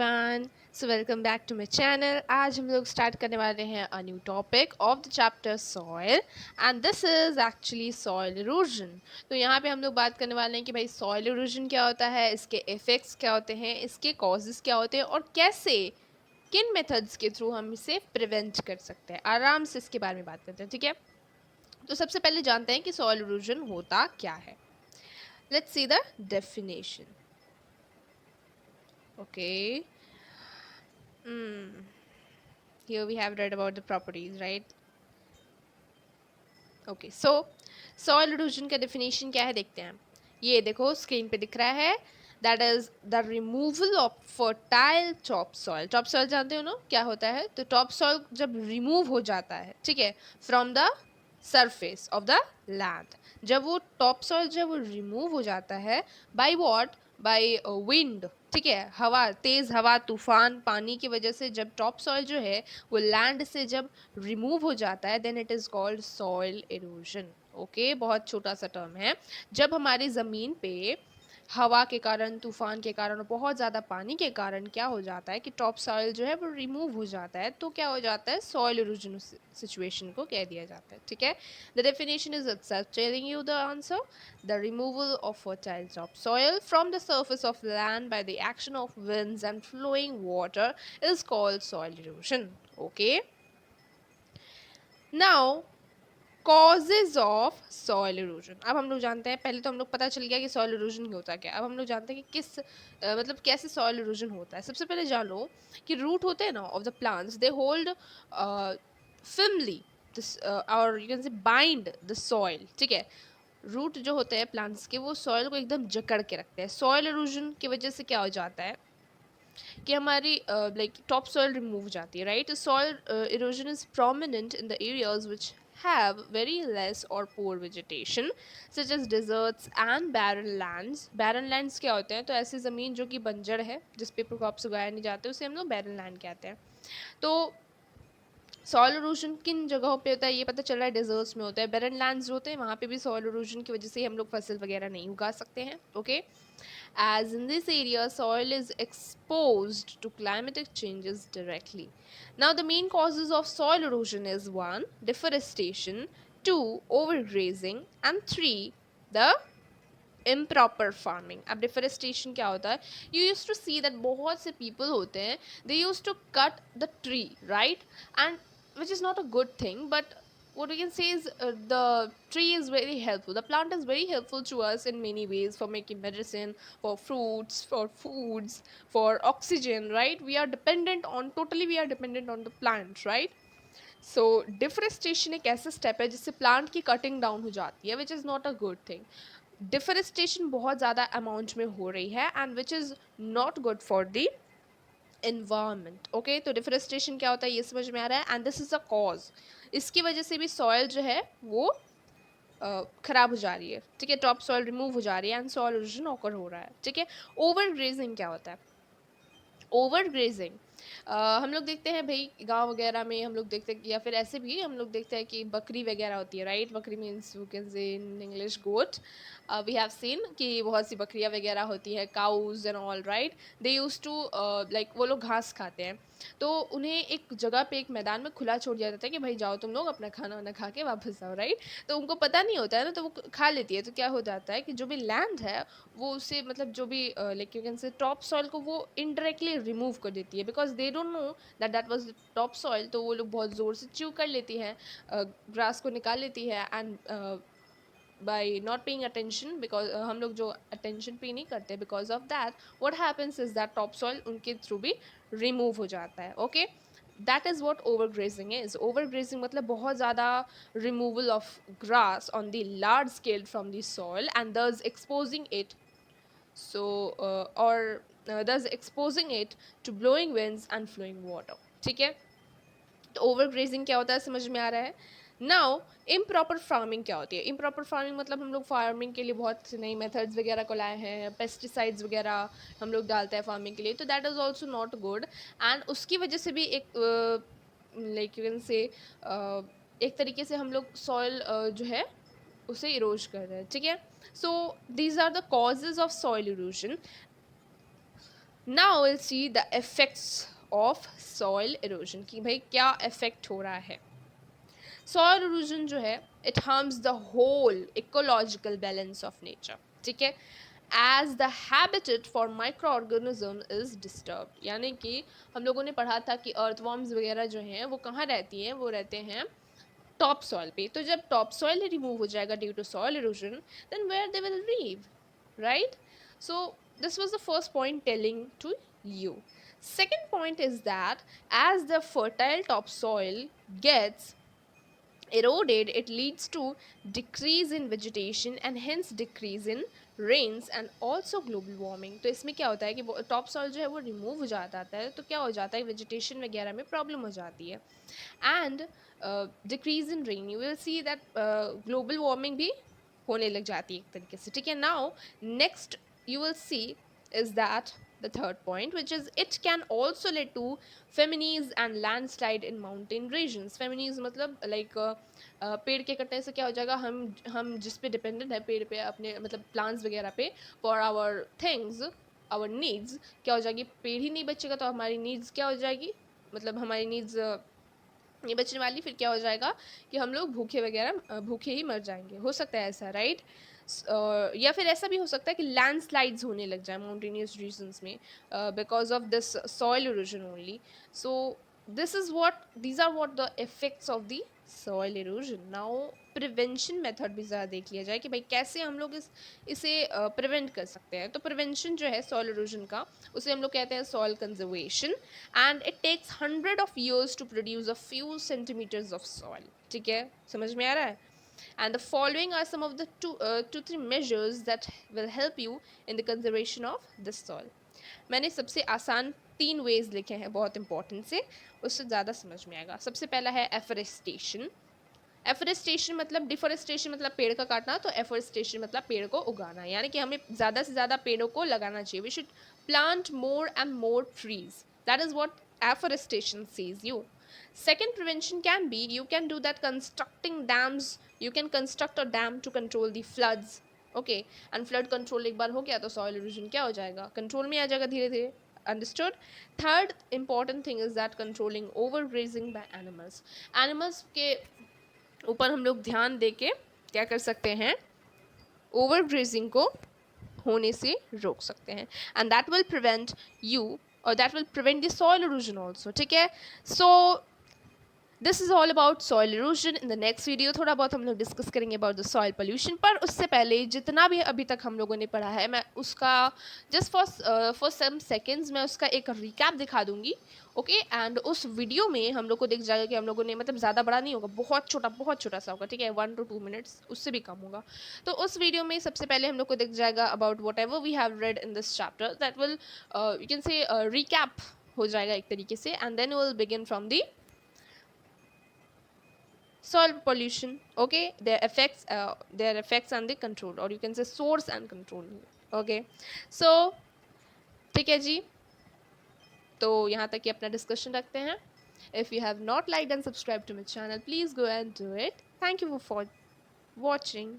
Everyone, so welcome back to my channel. आज हम लोग स्टार्ट करने वाले हैं a new topic of the chapter soil and this is actually soil erosion. तो यहाँ पे हम लोग बात करने वाले हैं कि भाई सॉइल इरोजन क्या होता है, इसके इफ़ेक्ट्स क्या होते हैं, इसके कॉजेज़ क्या होते हैं और कैसे किन मेथड्स के थ्रू हम इसे प्रिवेंट कर सकते हैं। आराम से इसके बारे में बात करते हैं, ठीक है। तो सबसे पहले जानते हैं कि सॉइल इरोजन होता क्या है। Let's see the definition. Okay. Here we have read about the properties, right? Okay, so soil erosion का definition क्या है देखते हैं। ये देखो स्क्रीन पे दिख रहा है, that is the removal of fertile topsoil. Topsoil जानते हो ना क्या होता है? तो topsoil जब remove हो जाता है, ठीक है, from the surface of the land, जब वो topsoil जब वो remove हो जाता है, by what? बाय विंड, ठीक है, हवा, तेज हवा, तूफान, पानी की वजह से जब टॉप सॉइल जो है वो लैंड से जब रिमूव हो जाता है, then it is called soil erosion. Okay, बहुत छोटा सा टर्म है। जब हमारी ज़मीन पे हवा के कारण, तूफान के कारण और बहुत ज़्यादा पानी के कारण क्या हो जाता है कि टॉप सॉइल जो है वो रिमूव हो जाता है, तो क्या हो जाता है, सॉइल इरोजन सिचुएशन को कह दिया जाता है, ठीक है। The definition is itself telling you the answer. The removal of fertile topsoil from the surface of land by the action of winds and flowing water is called soil erosion. Okay. Now, causes of soil erosion. अब हम लोग जानते हैं, पहले तो हम लोग पता चल गया कि soil erosion होता क्या है। अब हम लोग जानते हैं कि किस मतलब कैसे soil erosion होता है। सबसे पहले जान लो कि root होते हैं ना of the plants, they hold firmly this or you can say bind the soil, ठीक है। रूट जो होते हैं प्लांट्स के वो सॉइल को एकदम जकड़ के रखते हैं। सॉइल इरोजन की वजह से क्या हो जाता है कि हमारी लाइक टॉप सॉइल रिमूव हो जाती है, right. Soil erosion is prominent in the areas which have very less or poor vegetation such as deserts and barren lands. barren lands क्या होते हैं, तो ऐसी ज़मीन जो कि बंजर है, जिस पे क्रॉप्स उगाए नहीं जाते, उसे हम लोग barren land कहते हैं। तो सॉइल इरोजन किन जगहों पे होता है ये पता चल रहा है, डेजर्ट्स में होता है, बैरन लैंड्स होते हैं, वहाँ पे भी सॉइल इरोजन की वजह से हम लोग फसल वगैरह नहीं उगा सकते हैं। Okay, as in this area soil is exposed to climatic changes directly. Now the main causes of soil erosion is 1 deforestation, 2 overgrazing and 3 the improper farming. अब डिफोरेस्टेशन क्या होता है, you use to see that बहुत से people होते हैं, they use to cut the tree, right, and which is not a good thing, but what we can say is the tree is very helpful, the plant is very helpful to us in many ways, for making medicine, for fruits, for foods, for oxygen, right. We are dependent on, totally we are dependent on the plant, right. So deforestation एक ऐसा step है जिससे plant की cutting down हो जाती है, which is not a good thing. Deforestation बहुत ज़्यादा अमाउंट में हो रही है and which is not good for the environment. Okay, तो डिफोरेस्टेशन क्या होता है ये समझ में आ रहा है, and this is a cause. इसकी वजह से भी सॉइल जो है वो ख़राब हो जा रही है, ठीक है, टॉप सॉइल रिमूव हो जा रही है एंड सॉइल इरोजन ऑकर हो रहा है, ठीक है। ओवर ग्रेजिंग क्या होता है, ओवर ग्रेजिंग हम लोग देखते हैं भाई गांव वगैरह में, हम लोग देखते हैं, या फिर ऐसे भी हम लोग देखते हैं कि बकरी वगैरह होती है, राइट। बकरी means you can say in English goat. We have seen कि बहुत सी बकरियां वगैरह होती है, cows and all, right. They use to like वो लोग घास खाते हैं, तो उन्हें एक जगह पे, एक मैदान में खुला छोड़ दिया जाता है कि भाई जाओ तुम लोग अपना खाना वाना खा के वापस आओ, राइट। तो उनको पता नहीं होता है ना, तो वो खा लेती है। तो क्या हो जाता है कि जो भी लैंड है वो उसे, मतलब जो भी लाइक यू कैन से टॉप सॉइल को वो इनडायरेक्टली रिमूव कर देती है, because they don't know that that was top soil. तो वो लोग बहुत ज़ोर से च्यू कर लेती है, ग्रास को निकाल लेती है, and by not paying attention, because हम लोग जो अटेंशन पे नहीं करते, because of that what happens is that top soil उनके थ्रू भी रिमूव हो जाता है। Okay, that is what over grazing is. Over grazing मतलब बहुत ज़्यादा removal of grass on the large scale from the soil and thus exposing it, so or thus exposing it to blowing winds and flowing water, ठीक है। तो over grazing क्या होता है समझ में आ रहा है। नाउ इम्प्रॉपर फार्मिंग क्या होती है। इम्प्रॉपर फार्मिंग मतलब हम लोग फार्मिंग के लिए बहुत से नई मेथड्स वगैरह को लाए हैं, पेस्टिसाइड्स वगैरह हम लोग डालते हैं फार्मिंग के लिए, तो that is also not good, and उसकी वजह से भी एक लाइक यू कैन से एक तरीके से हम लोग सॉइल जो है उसे इरोज कर रहे हैं, ठीक है। So these are the causes of soil erosion. Now will see the effects of soil erosion, कि भाई क्या इफेक्ट हो रहा है. सॉइल इरोजन जो है it harms the whole ecological balance of nature. ठीक है, as the habitat for micro organism is disturb. यानी कि हम लोगों ने पढ़ा था कि अर्थवॉर्म्स वगैरह जो हैं वो कहाँ रहती हैं, वो रहते हैं टॉप सॉइल पे. तो जब टॉप सॉइल रिमूव हो जाएगा due to soil erosion, then where they will live, right. So this was the first point telling to you. Second point is that as the fertile topsoil gets eroded, it leads to decrease in vegetation and hence decrease in rains and also global warming. तो इसमें क्या होता है कि top soil जो है वो remove हो जाता है, तो क्या हो जाता है, वेजिटेशन वगैरह में प्रॉब्लम हो जाती है. And decrease in rain, you will see that global warming भी होने लग जाती है एक तरीके से. ठीक है, now next you will see is that the third point, which is it can also lead to famines and landslide in mountain regions. Famines मतलब लाइक पेड़ के कटने से क्या हो जाएगा, हम जिस पे डिपेंडेंट है पेड़ पे, अपने मतलब प्लांट्स वगैरह पे for our things, our needs, क्या हो जाएगी, पेड़ ही नहीं बचेगा तो हमारी नीड्स क्या हो जाएगी, मतलब हमारी नीड्स नहीं बचने वाली. फिर क्या हो जाएगा कि हम लोग भूखे वगैरह भूखे ही मर जाएंगे. हो सकता है ऐसा, राइट. या फिर ऐसा भी हो सकता है कि लैंडस्लाइड्स होने लग जाए माउंटेनियस रीजन्स में because of this soil erosion only. So these are what the effects of the soil erosion. Now prevention method भी ज़्यादा देख लिया जाए कि भाई कैसे हम लोग इसे प्रिवेंट कर सकते हैं. तो प्रिवेंशन जो है सॉइल इरोजन का, उसे हम लोग कहते हैं soil conservation, and it takes 100 years to produce a few centimetres of soil. ठीक है, समझ में आ रहा है. And the following are some of the two three measures that will help you in the conservation of this soil. मैंने सबसे आसान 3 ways लिखे हैं, बहुत इंपॉर्टेंट से, उससे ज़्यादा समझ में आएगा. सबसे पहला है एफोरेस्टेशन. एफोरेस्टेशन मतलब डिफोरेस्टेशन मतलब पेड़ का काटना, तो एफोरेस्टेशन मतलब पेड़ को उगाना, यानी कि हमें ज़्यादा से ज़्यादा पेड़ों को लगाना चाहिए. We should plant more and more trees. That is what afforestation says you. Second prevention can be, you can do that constructing dams. You can construct a dam to control the floods. Okay, and flood control एक बार हो गया तो soil erosion क्या हो जाएगा, control में आ जाएगा धीरे धीरे. Understood? Third important thing is that controlling overgrazing by animals. Animals के ऊपर हम लोग ध्यान दे के क्या कर सकते हैं, ओवरग्रेजिंग को होने से रोक सकते हैं. And that will prevent you, और that will prevent the soil erosion also. ठीक है, so this is all about soil erosion. In the next video थोड़ा बहुत हम लोग डिस्कस करेंगे अबाउट द सॉइल पोल्यूशन. पर उससे पहले जितना भी अभी तक हम लोगों ने पढ़ा है, मैं उसका जस्ट फॉर सम सेकेंड्स मैं उसका एक रिकैप दिखा दूंगी. ओके, एंड उस वीडियो में हम लोग को दिख जाएगा कि हम लोगों ने, मतलब ज़्यादा बड़ा नहीं होगा, बहुत छोटा सा होगा. ठीक है, 1 to 2 minutes, उससे भी कम होगा. तो उस वीडियो में सबसे पहले हम लोग को दिख जाएगा about whatever we have read in this chapter. That will you can say recap हो जाएगा एक तरीके से, and then will begin from the soil pollution. Okay, their effects and the control, or you can say source and control. Okay, so ठीक है जी, तो यहाँ तक ही अपना डिस्कशन रखते हैं. If you have not liked and subscribed to my channel, please go and do it. Thank you for watching.